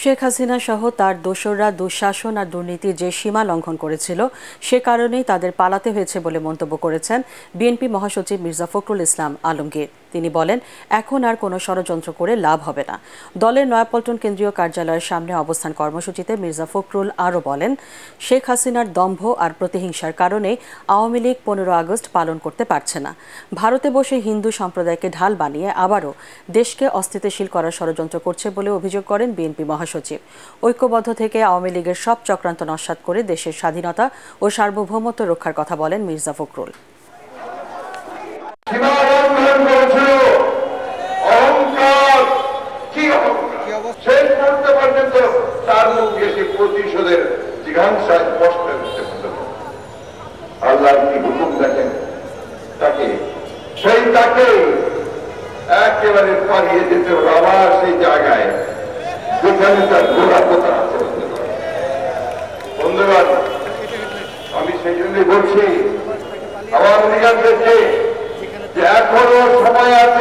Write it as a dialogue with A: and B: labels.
A: শেখ হাসিনা সহ তার দোসররা দুঃশাসন আর দুর্নীতির যে সীমা লঙ্ঘন করেছিল সে কারণেই তাদের পালাতে হয়েছে বলে মন্তব্য করেছেন বিএনপি মহাসচিব মির্জা ফখরুল ইসলাম আলমগীর। তিনি বলেন, এখন আর কোনো ষড়যন্ত্র করে লাভ হবে না। দলের নয়াপল্টন কেন্দ্রীয় কার্যালয়ের সামনে অবস্থান কর্মসূচিতে মির্জা ফখরুল আরও বলেন, শেখ হাসিনার দম্ভ আর প্রতিহিংসার কারণে আওয়ামী লীগ 15 আগস্ট পালন করতে পারছে না। ভারতে বসে হিন্দু সম্প্রদায়কে ঢাল বানিয়ে আবারও দেশকে অস্থিতিশীল করার ষড়যন্ত্র করছে বলে অভিযোগ করেন বিএনপি মহাসচিব। ঐক্যবদ্ধ থেকে আওয়ামী লীগের সব চক্রান্ত নস্যাৎ করে দেশের স্বাধীনতা ও সার্বভৌমত্ব রক্ষার কথা বলেন মির্জা ফখরুল।
B: একেবারে পালিয়ে যেতে হবে আবার সেই জায়গায় যেখানে তার গোড়াপোতা আছে। বন্ধুগণ, আমি সেই জন্যই বলছি আওয়ামী লীগের যে এখনো সময় আছে।